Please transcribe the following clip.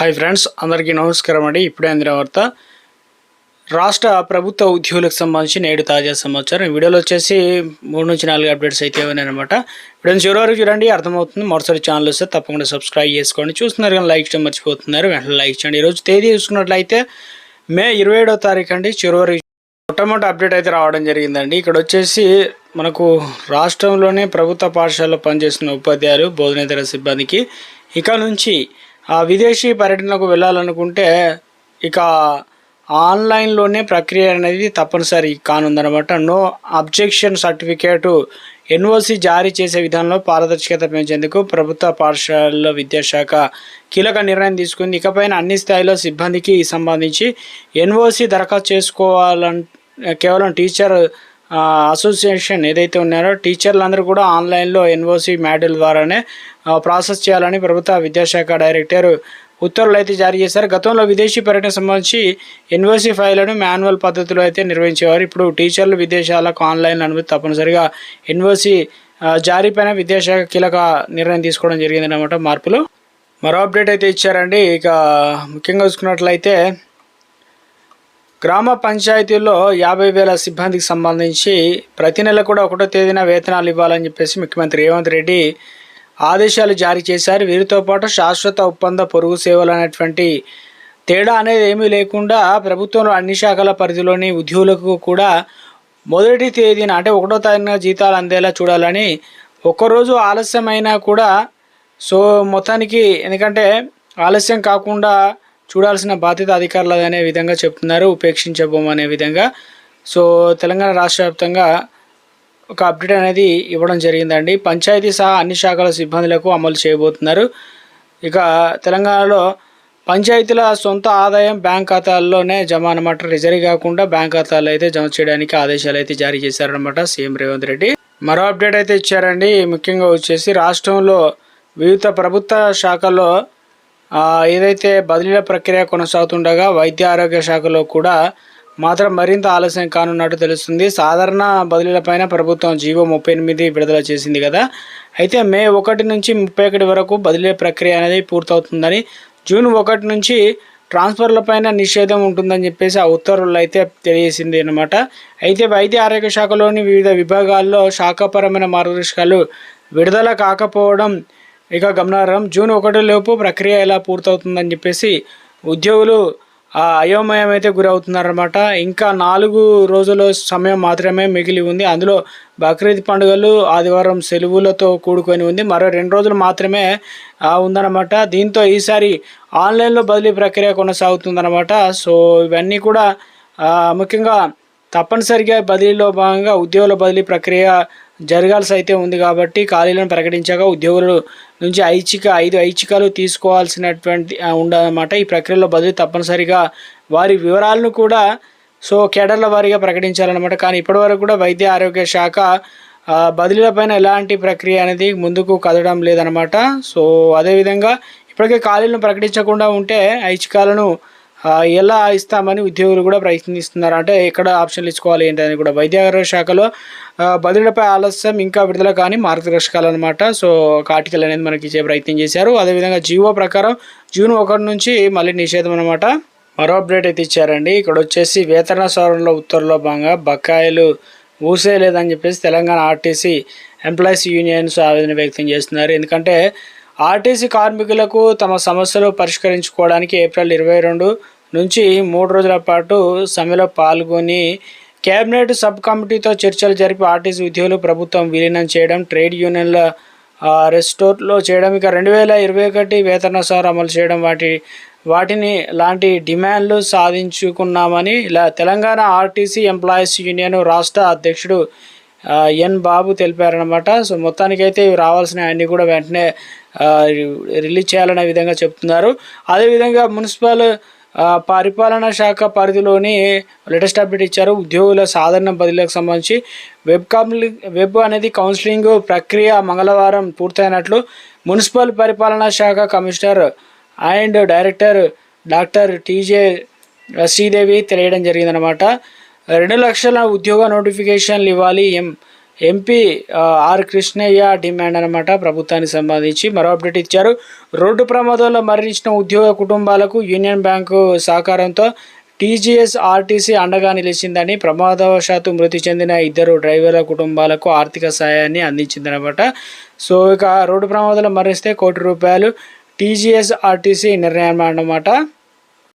Hi friends, అందరికీ నమస్కారం అండి. ఇప్పుడే అందిన వార్త రాష్ట్ర ప్రభుత్వ ఉద్యోగులకు సంబంధించి నేడు తాజా సమాచారం. ఈ వీడియోలో వచ్చేసి 3 నుంచి 4 అప్డేట్స్ అయితే ఉన్నాయన్నమాట. ఇప్పుడు చివరి వరకు చూడండి, అర్థమవుతుంది. మరోసారి ఛానల్ వస్తే తప్పకుండా సబ్స్క్రైబ్ చేసుకోండి. చూస్తున్నారు కానీ లైక్ చేయడం మర్చిపోతున్నారు, వెంటనే లైక్ చేయండి. ఈరోజు తేదీ చూసుకున్నట్లయితే మే 27వ తారీఖు అండి. చివరి మొట్టమొదటి అప్డేట్ అయితే రావడం జరిగిందండి. ఇక్కడ వచ్చేసి మనకు రాష్ట్రంలోనే ప్రభుత్వ పాఠశాలలో పనిచేస్తున్న ఉపాధ్యాయులు బోధనేతర సిబ్బందికి ఇక నుంచి విదేశీ పర్యటనకు వెళ్ళాలనుకుంటే ఇక ఆన్లైన్లోనే ప్రక్రియ అనేది తప్పనిసరి కానుందనమాట. నో అబ్జెక్షన్ సర్టిఫికేటు ఎన్ఓసి జారీ చేసే విధానంలో పారదర్శకత పెంచేందుకు ప్రభుత్వ పాఠశాలలో విద్యాశాఖ కీలక నిర్ణయం తీసుకుంది. ఇకపైన అన్ని స్థాయిలో సిబ్బందికి సంబంధించి ఎన్ఓసి దరఖాస్తు కేవలం టీచర్ అసోసియేషన్ ఏదైతే ఉన్నారో టీచర్లందరూ కూడా ఆన్లైన్లో ఎన్ఓసి మాడ్యూల్ ద్వారానే ప్రాసెస్ చేయాలని ప్రభుత్వ విద్యాశాఖ డైరెక్టర్ ఉత్తర్వులు అయితే జారీ చేశారు. గతంలో విదేశీ పర్యటన సంబంధించి ఎన్ఓసి ఫైళ్లను మాన్యువల్ పద్ధతిలో అయితే నిర్వహించేవారు. ఇప్పుడు టీచర్లు విదేశాలకు ఆన్లైన్ అనుమతి తప్పనిసరిగా ఎన్ఓసి జారీపైన విద్యాశాఖ కీలక నిర్ణయం తీసుకోవడం జరిగిందన్నమాట. మార్పులు మరో అప్డేట్ అయితే ఇచ్చారండి. ఇక ముఖ్యంగా చూసుకున్నట్లయితే గ్రామ పంచాయతీల్లో 50,000 సిబ్బందికి సంబంధించి ప్రతి నెల కూడా 1వ తేదీన వేతనాలు ఇవ్వాలని చెప్పేసి ముఖ్యమంత్రి రేవంత్ రెడ్డి ఆదేశాలు జారీ చేశారు. వీరితో పాటు శాశ్వత ఒప్పంద పొరుగు సేవలు అనేటువంటి తేడా అనేది ఏమీ లేకుండా ప్రభుత్వంలో అన్ని శాఖల పరిధిలోని ఉద్యోగులకు కూడా మొదటి తేదీన అంటే 1వ తారీఖున జీతాలు అందేలా చూడాలని, ఒక్కరోజు ఆలస్యమైనా కూడా మొత్తానికి ఎందుకంటే ఆలస్యం కాకుండా చూడాల్సిన బాధ్యత అధికారులు అనే విధంగా చెప్తున్నారు, ఉపేక్షించబోమనే విధంగా. తెలంగాణ రాష్ట్ర వ్యాప్తంగా ఒక అప్డేట్ అనేది ఇవ్వడం జరిగిందండి. పంచాయతీ సహా అన్ని శాఖల సిబ్బందులకు అమలు చేయబోతున్నారు. ఇక తెలంగాణలో పంచాయతీల సొంత ఆదాయం బ్యాంక్ ఖాతాల్లోనే జమ అన్నమాట. రిజర్వ్ కాకుండా బ్యాంక్ ఖాతాల్లో అయితే జమ చేయడానికి ఆదేశాలు అయితే జారీ చేశారనమాట సీఎం రేవంత్ రెడ్డి. మరో అప్డేట్ అయితే ఇచ్చారండి. ముఖ్యంగా వచ్చేసి రాష్ట్రంలో వివిధ ప్రభుత్వ శాఖల్లో ఏదైతే బదిలీల ప్రక్రియ కొనసాగుతుండగా వైద్య ఆరోగ్య శాఖలో కూడా మాత్రం మరింత ఆలస్యం కానున్నట్టు తెలుస్తుంది. సాధారణ బదిలీలపైన ప్రభుత్వం జీవో 38 విడుదల చేసింది కదా. అయితే మే 1 నుంచి 31 వరకు బదిలీ ప్రక్రియ అనేది పూర్తవుతుందని, జూన్ 1 నుంచి ట్రాన్స్ఫర్లపైన నిషేధం ఉంటుందని చెప్పేసి ఆ ఉత్తర్వులు అయితే తెలియజేసింది అనమాట. అయితే వైద్య ఆరోగ్య శాఖలోని వివిధ విభాగాల్లో శాఖాపరమైన మార్గదర్శకాలు విడుదల కాకపోవడం ఇక గమనార్హం. జూన్ 1 లోపు ప్రక్రియ ఎలా పూర్తవుతుందని చెప్పేసి ఉద్యోగులు అయోమయం అయితే గురవుతున్నారన్నమాట. ఇంకా 4 రోజుల సమయం మాత్రమే మిగిలి ఉంది. అందులో బక్రీద్ పండుగలు, ఆదివారం సెలవులతో కూడుకొని ఉంది. మరో 2 రోజులు మాత్రమే ఉందన్నమాట. దీంతో ఈసారి ఆన్లైన్లో బదిలీ ప్రక్రియ కొనసాగుతుందన్నమాట. ఇవన్నీ కూడా ముఖ్యంగా తప్పనిసరిగా బదిలీలో భాగంగా ఉద్యోగుల బదిలీ ప్రక్రియ జరగాల్సి అయితే ఉంది. కాబట్టి ఖాళీలను ప్రకటించగా ఉద్యోగుల నుంచి 5 ఐచ్ఛికాలు తీసుకోవాల్సినటువంటి ఉండదన్నమాట. ఈ ప్రక్రియలో బదిలీ తప్పనిసరిగా వారి వివరాలను కూడా కేడర్ల వారీగా ప్రకటించాలన్నమాట. కానీ ఇప్పటివరకు కూడా వైద్య ఆరోగ్య శాఖ బదిలీలపైన ఎలాంటి ప్రక్రియ అనేది ముందుకు కదలడం లేదనమాట. అదేవిధంగా ఇప్పటికే ఖాళీలను ప్రకటించకుండా ఉంటే ఐచ్ఛికాలను ఎలా ఇస్తామని ఉద్యోగులు కూడా ప్రయత్నిస్తున్నారు. అంటే ఎక్కడ ఆప్షన్లు ఇచ్చుకోవాలి ఏంటని కూడా వైద్య ఆరోగ్య శాఖలో బదిలీలపై ఆలస్యం ఇంకా విడుదల కానీ మార్గదర్శకాలు అనమాట. ఒక ఆర్టికల్ అనేది మనకి ఇచ్చే ప్రయత్నం చేశారు. అదేవిధంగా జీవో ప్రకారం జూన్ 1 నుంచి మళ్ళీ నిషేధం అనమాట. మరో అప్డేట్ అయితే ఇచ్చారండి. ఇక్కడ వచ్చేసి వేతన సవరణలో ఉత్తర్వులో భాగంగా బకాయిలు ఊసేయలేదని చెప్పేసి తెలంగాణ ఆర్టీసీ ఎంప్లాయీస్ యూనియన్స్ ఆవేదన వ్యక్తం చేస్తున్నారు. ఎందుకంటే ఆర్టీసీ కార్మికులకు తమ సమస్యలు పరిష్కరించుకోవడానికి ఏప్రిల్ 22 నుంచి 3 రోజుల పాటు సమ్మెలో పాల్గొని కేబినెట్ సబ్ కమిటీతో చర్చలు జరిపి ఆర్టీసీ ఉద్యోగులు ప్రభుత్వం విలీనం చేయడం, ట్రేడ్ యూనియన్ల రెస్టోర్లో చేయడం, ఇక 2021 వేతన సవరణ అమలు చేయడం వాటిని లాంటి డిమాండ్లు సాధించుకున్నామని ఇలా తెలంగాణ ఆర్టీసీ ఎంప్లాయీస్ యూనియన్ రాష్ట్ర అధ్యక్షుడు ఎన్ బాబు తెలిపారనమాట. మొత్తానికైతే ఇవి రావాల్సిన అన్నీ కూడా వెంటనే రిలీజ్ చేయాలనే విధంగా చెప్తున్నారు. అదేవిధంగా మున్సిపల్ పరిపాలనా శాఖ పరిధిలోని లేటెస్ట్ అప్డేట్ ఇచ్చారు. ఉద్యోగుల సాధారణ బదిలీలకు సంబంధించి వెబ్ అనేది కౌన్సిలింగ్ ప్రక్రియ మంగళవారం పూర్తయినట్లు మున్సిపల్ పరిపాలనా శాఖ commissioner and director doctor T J Sridevi తెలియడం జరిగిందనమాట. 2 లక్షల ఉద్యోగ నోటిఫికేషన్లు ఇవ్వాలి, ఎంపీ ఆర్ కృష్ణయ్య డిమాండ్ అనమాట ప్రభుత్వానికి సంబంధించి. మరో అప్డేట్ ఇచ్చారు. రోడ్డు ప్రమాదంలో మరణించిన ఉద్యోగ కుటుంబాలకు యూనియన్ బ్యాంకు సహకారంతో టీజీఎస్ ఆర్టీసీ అండగా నిలిచిందని, ప్రమాదవశాత్తు మృతి చెందిన 2 డ్రైవర్ల కుటుంబాలకు ఆర్థిక సాయాన్ని అందించిందనమాట. సో ఇక రోడ్డు ప్రమాదంలో మరణిస్తే ₹1 కోటి టీజీఎస్ ఆర్టీసీ నిర్ణయం అన్నమాట.